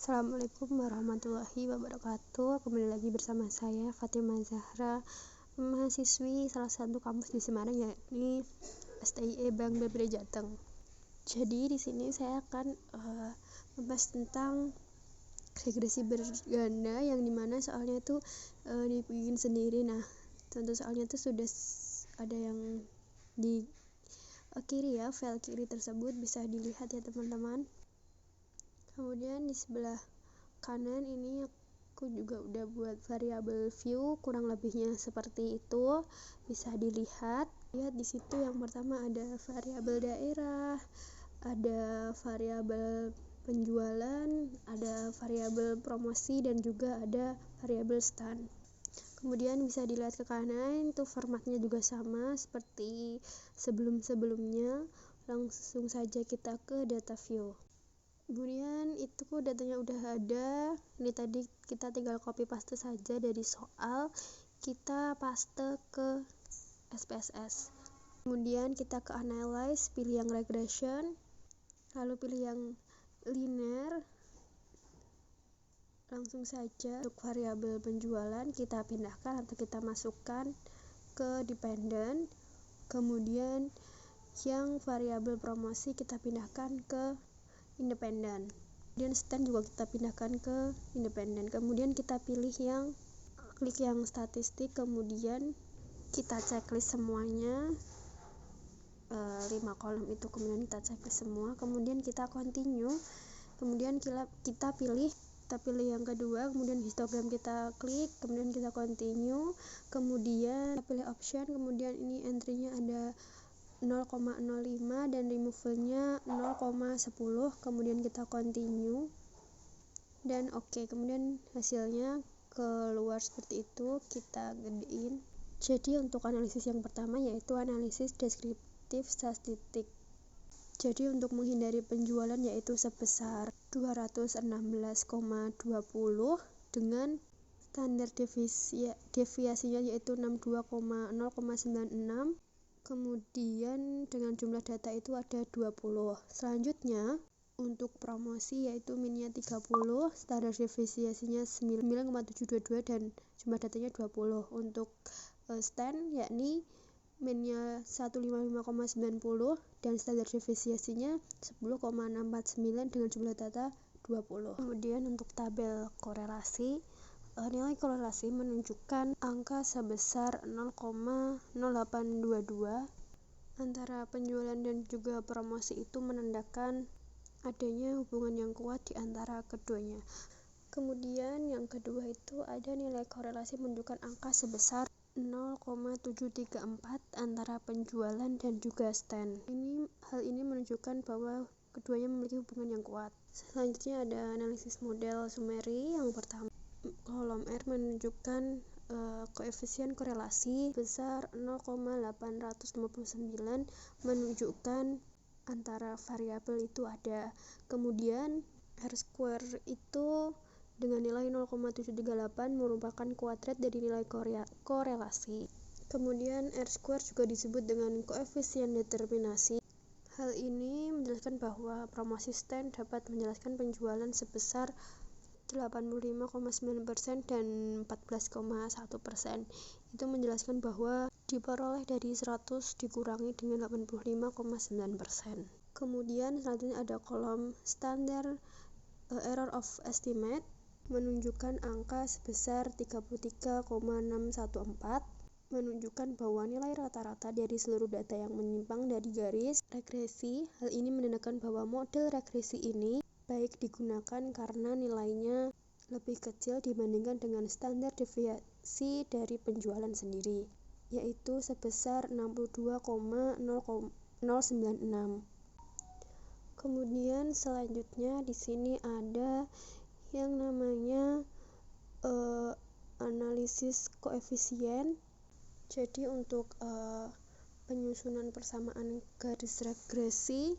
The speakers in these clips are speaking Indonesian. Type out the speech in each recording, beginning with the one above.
Assalamualaikum warahmatullahi wabarakatuh. Kembali lagi bersama saya Fatimah Zahra, mahasiswi salah satu kampus di Semarang, yakni STIE Bank BPD Jateng. Jadi di sini saya akan membahas tentang regresi berganda, yang dimana soalnya itu dibikin sendiri. Nah, contoh soalnya itu sudah ada yang di kiri ya, file kiri tersebut bisa dilihat ya teman-teman. Kemudian di sebelah kanan ini aku juga udah buat variabel view, kurang lebihnya seperti itu, bisa dilihat. Lihat di situ yang pertama ada variabel daerah, ada variabel penjualan, ada variabel promosi, dan juga ada variabel stand. Kemudian bisa dilihat ke kanan, itu formatnya juga sama seperti sebelum-sebelumnya. Langsung saja kita ke data view. Kemudian itu datanya udah ada. Ini tadi kita tinggal copy paste saja dari soal, kita paste ke SPSS. Kemudian kita ke analyze, pilih yang regression, lalu pilih yang linear. Langsung saja untuk variabel penjualan kita pindahkan atau kita masukkan ke dependent. Kemudian yang variabel promosi kita pindahkan ke independen. Kemudian stand juga kita pindahkan ke independen. Kemudian kita pilih klik yang statistik, kemudian kita checklist semuanya 5 kolom itu, kemudian kita checklist semua, kemudian kita continue. Kemudian kita pilih yang kedua, kemudian histogram kita klik, kemudian kita continue, kemudian kita pilih option, kemudian ini entry-nya ada 0,05 dan removal-nya 0,10, kemudian kita continue dan oke. Kemudian hasilnya keluar seperti itu, kita gedein. Jadi untuk analisis yang pertama yaitu analisis deskriptif statistik. Jadi untuk menghindari penjualan yaitu sebesar 216,20 dengan standar deviasinya yaitu 62,0,96. Kemudian dengan jumlah data itu ada 20. Selanjutnya untuk promosi yaitu minnya 30, standar deviasinya 9,722 dan jumlah datanya 20. Untuk stand yakni minnya 155,90 dan standar deviasinya 10,649 dengan jumlah data 20. Kemudian untuk tabel korelasi, nilai korelasi menunjukkan angka sebesar 0,0822 antara penjualan dan juga promosi, itu menandakan adanya hubungan yang kuat di antara keduanya. Kemudian yang kedua itu ada nilai korelasi menunjukkan angka sebesar 0,734 antara penjualan dan juga stand. Hal ini menunjukkan bahwa keduanya memiliki hubungan yang kuat. Selanjutnya ada analisis model summary. Yang pertama, kolom R menunjukkan koefisien korelasi besar 0,859, menunjukkan antara variabel itu ada. Kemudian R square itu dengan nilai 0,738 merupakan kuadrat dari nilai korelasi. Kemudian R square juga disebut dengan koefisien determinasi. Hal ini menjelaskan bahwa promosi stand dapat menjelaskan penjualan sebesar 85,9% dan 14,1%. Itu menjelaskan bahwa diperoleh dari 100 dikurangi dengan 85,9%. Kemudian selanjutnya ada kolom standar error of estimate, menunjukkan angka sebesar 33,614, menunjukkan bahwa nilai rata-rata dari seluruh data yang menyimpang dari garis regresi. Hal ini menandakan bahwa model regresi ini baik digunakan karena nilainya lebih kecil dibandingkan dengan standar deviasi dari penjualan sendiri, yaitu sebesar 62,096. Kemudian selanjutnya di sini ada yang namanya analisis koefisien. Jadi untuk penyusunan persamaan garis regresi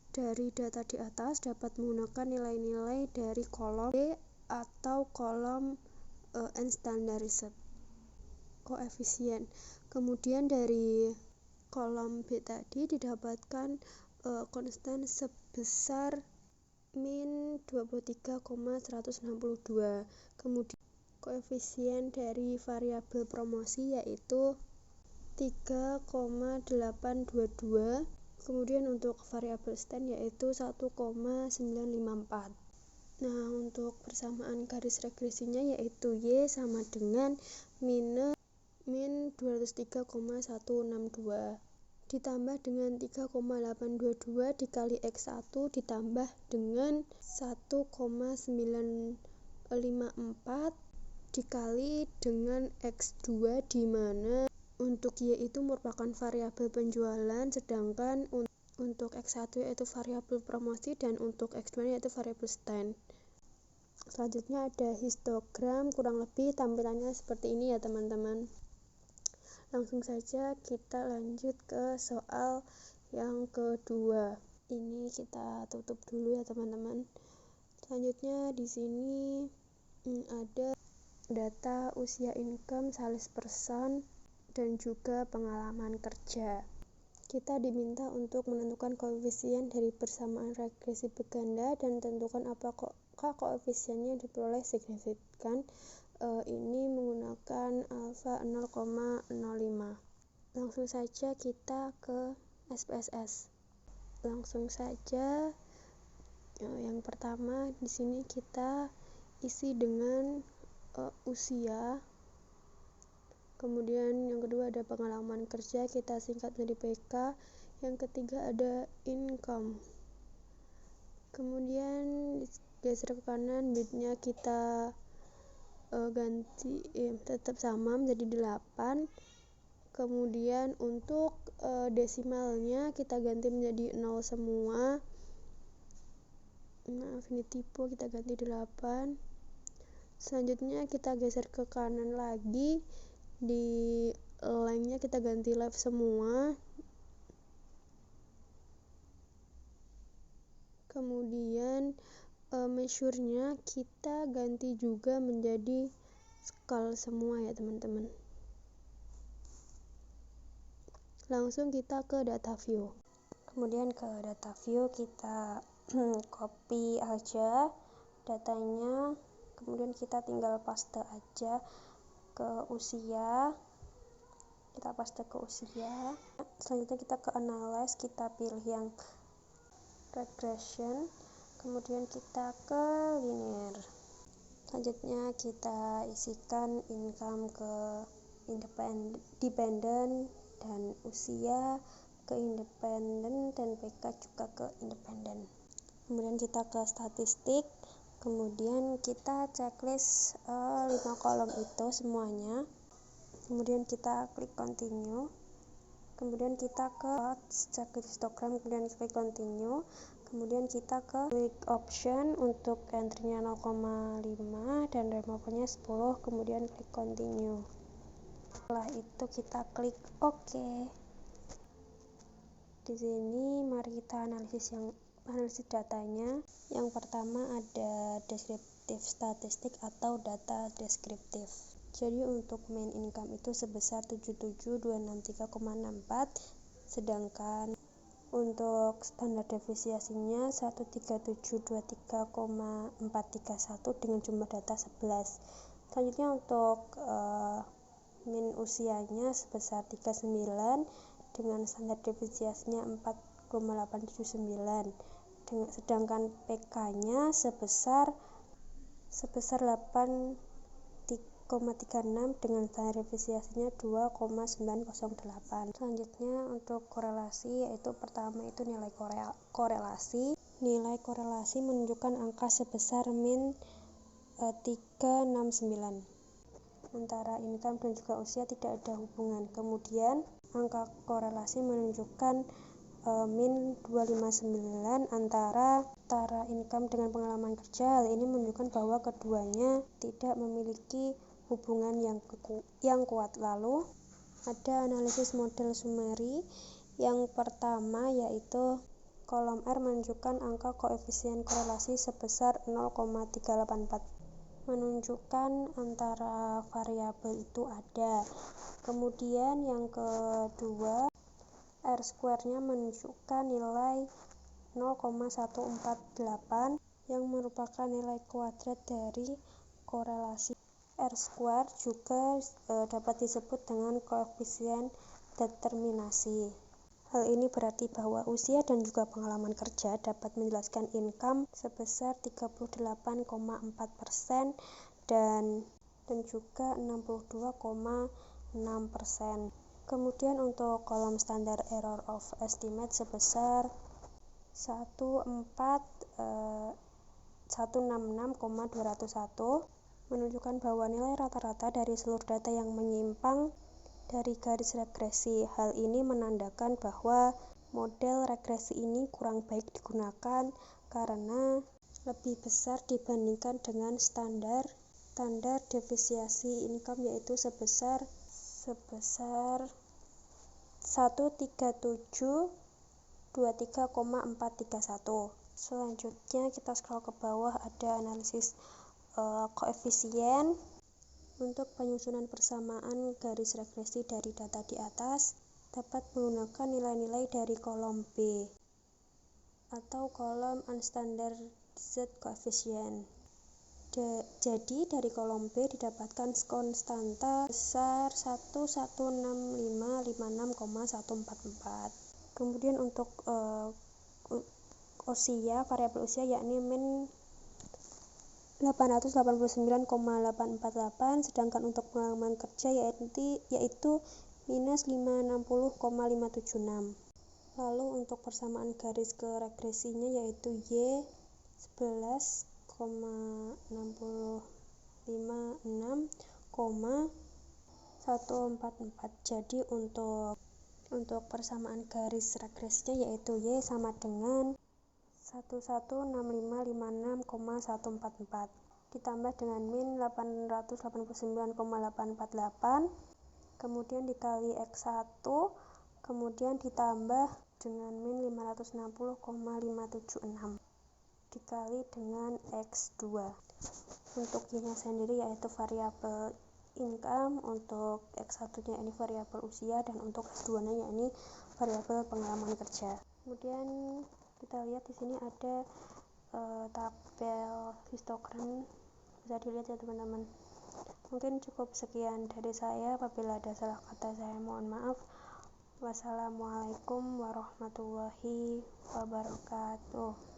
dari data di atas dapat menggunakan nilai-nilai dari kolom B atau kolom unstandardized koefisien. Kemudian dari kolom B tadi didapatkan konstan sebesar min 23,162. Kemudian koefisien dari variabel promosi yaitu 3,822. Kemudian untuk variabel stand yaitu 1,954. Nah, untuk persamaan garis regresinya yaitu Y sama dengan min 203,162 ditambah dengan 3,822 dikali X1 ditambah dengan 1,954 dikali dengan X2, di mana untuk Y itu merupakan variabel penjualan, sedangkan untuk X1 yaitu variabel promosi dan untuk X2 yaitu variabel stand. Selanjutnya ada histogram, kurang lebih tampilannya seperti ini ya teman-teman. Langsung saja kita lanjut ke soal yang kedua. Ini kita tutup dulu ya teman-teman. Selanjutnya di sini ada data usia income sales person dan juga pengalaman kerja. Kita diminta untuk menentukan koefisien dari persamaan regresi berganda dan tentukan apakah koefisiennya diperoleh signifikan. Ini menggunakan alfa 0,05. Langsung saja kita ke SPSS. Langsung saja yang pertama di sini kita isi dengan usia. Kemudian yang kedua ada pengalaman kerja, kita singkat menjadi PK. Yang ketiga ada income. Kemudian geser ke kanan, bitnya kita ganti tetap sama menjadi 8. Kemudian untuk desimalnya kita ganti menjadi 0 semua. Maaf, ini tipe, kita ganti 8. Selanjutnya kita geser ke kanan lagi, di lengthnya kita ganti left semua. Kemudian measure-nya kita ganti juga menjadi scale semua ya teman-teman. Langsung kita ke data view. Kemudian ke data view kita copy aja datanya, kemudian kita tinggal paste aja ke usia. Kita paste ke usia. Selanjutnya kita ke analyze, kita pilih yang regression. Kemudian kita ke linear. Selanjutnya kita isikan income ke dependent dan usia ke independen dan PK juga ke independen. Kemudian kita ke statistik. Kemudian kita checklist 5 kolom itu semuanya. Kemudian kita klik continue. Kemudian kita ke check histogram, kemudian klik continue. Kemudian kita ke klik option untuk entry-nya 0,5 dan removal-nya 10, kemudian klik continue. Setelah itu kita klik OK. Di sini mari kita analisis datanya. Yang pertama ada deskriptif statistik atau data deskriptif. Jadi untuk main income itu sebesar 77.263,64, sedangkan untuk standar deviasinya 13723,431 dengan jumlah data 11. Selanjutnya untuk min usianya sebesar 39 dengan standar deviasinya 4,879, sedangkan PK-nya sebesar 8,36 dengan standar deviasinya 2,908. Selanjutnya untuk korelasi, yaitu pertama itu nilai korelasi. Nilai korelasi menunjukkan angka sebesar min 369. Antara income dan juga usia tidak ada hubungan. Kemudian angka korelasi menunjukkan min 259 antara income dengan pengalaman kerja. Hal ini menunjukkan bahwa keduanya tidak memiliki hubungan yang kuat. Lalu ada analisis model summary. Yang pertama yaitu kolom R menunjukkan angka koefisien korelasi sebesar 0,384, menunjukkan antara variabel itu ada. Kemudian yang kedua, R square-nya menunjukkan nilai 0,148 yang merupakan nilai kuadrat dari korelasi. R² juga dapat disebut dengan koefisien determinasi. Hal ini berarti bahwa usia dan juga pengalaman kerja dapat menjelaskan income sebesar 38,4% dan juga 62,6%. Kemudian untuk kolom standar error of estimate sebesar 166,201 menunjukkan bahwa nilai rata-rata dari seluruh data yang menyimpang dari garis regresi. Hal ini menandakan bahwa model regresi ini kurang baik digunakan karena lebih besar dibandingkan dengan standar deviasi income, yaitu sebesar 13723,431. Selanjutnya kita scroll ke bawah, ada analisis koefisien. Untuk penyusunan persamaan garis regresi dari data di atas dapat menggunakan nilai-nilai dari kolom B atau kolom unstandardized coefficient. Jadi dari kolom B didapatkan konstanta besar 11656,144. Kemudian untuk usia, variabel usia yakni min 889,848, sedangkan untuk pengalaman kerja yaitu minus 560,576. Lalu untuk persamaan garis ke regresinya yaitu Y 11,656,144. Jadi untuk persamaan garis regresinya yaitu Y sama dengan 116556,144 ditambah dengan min 889,848, kemudian dikali X1, kemudian ditambah dengan min 560,576 dikali dengan X2. Untuk Y-nya sendiri yaitu variabel income, untuk X1-nya ini variabel usia, dan untuk X2-nya yakni variabel pengalaman kerja. Kemudian kita lihat di sini ada tabel histogram, bisa dilihat ya teman-teman. Mungkin cukup sekian dari saya. Apabila ada salah kata saya mohon maaf. Wassalamualaikum warahmatullahi wabarakatuh.